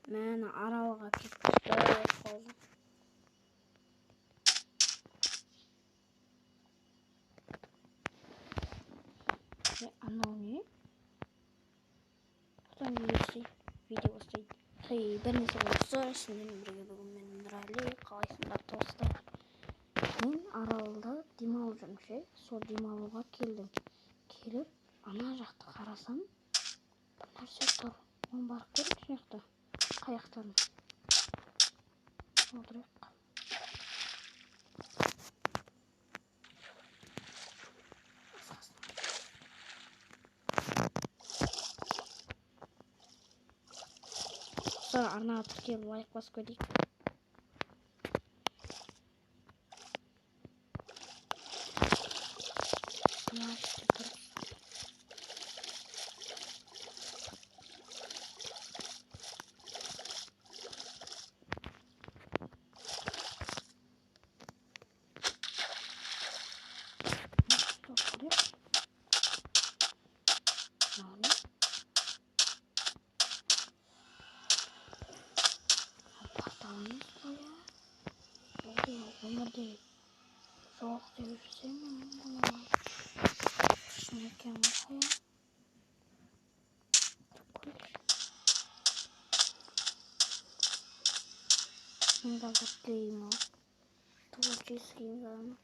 Мен аралға кетті. Анау не? Потом видео бастайды. Бір нәрсе болса, сендермен бірге бүгін мен Нұрәлі, қалайсыңдар достар? Мен аралда демалып жүрмін ше. Сол демалуға келдім. Келіп, ана жақты қарасам, бір нәрсе тұр. Оны барып көріп жақты. Қаяқтан. Отырайық. Sonra арнаға тіркеліп лайк басып көрейік. Өмірде жоқ деп жүрсем, шын екен ғой. Иногда клеймо. Творческий иногда.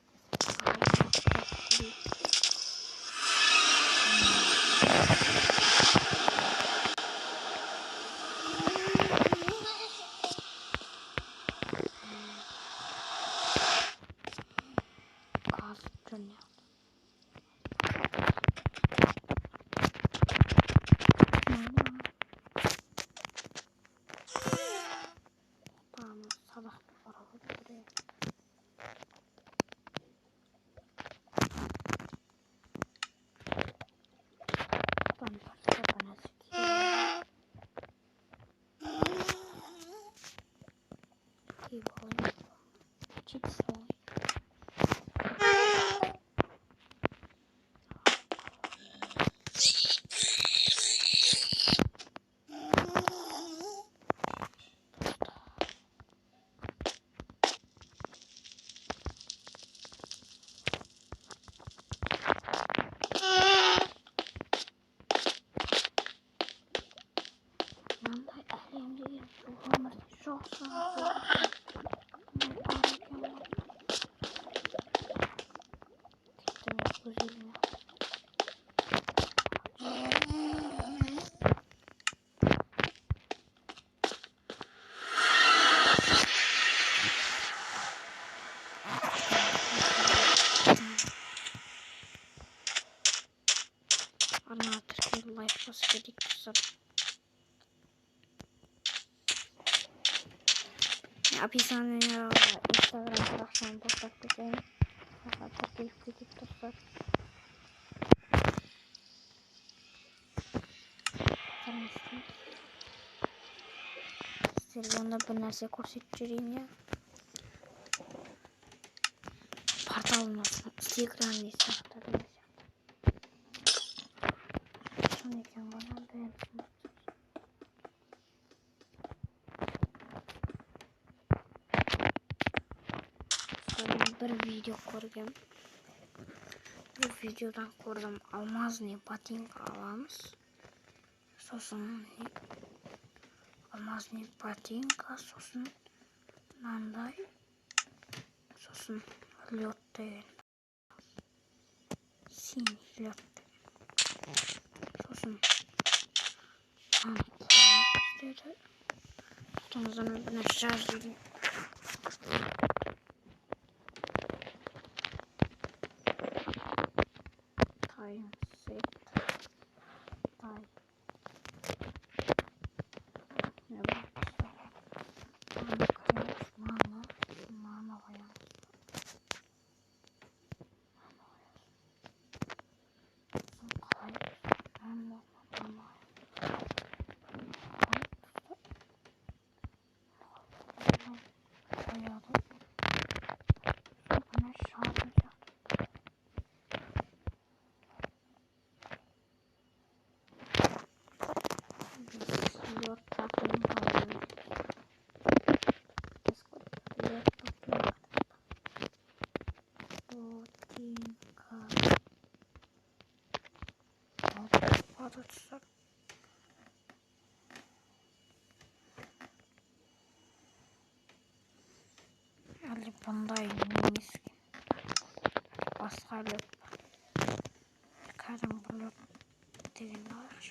Описание Instagram парақшамды тастап кетейін. Тіркеліп кетіп тұрсыздар. Сіздерге онда бір нәрсе көрсетіп жүрейін, я. Порталым Instagram сияқты. Шын екен ғой, бәрін. Bir video koyacağım. Bu videodan koydum. Алмазный ботинка alamız. Sosun алмазный ботинка, sosun мынандай, sosun лед деген. Синий лед. Sosun işte. Потом за мной начали. da tutar. Ali bunday mis басқа löp кәдімгі löp деген бар.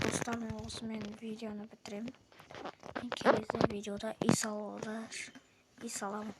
Dostlar, мен осымен видеоны бітіремін. Келесі видеода үй саламын.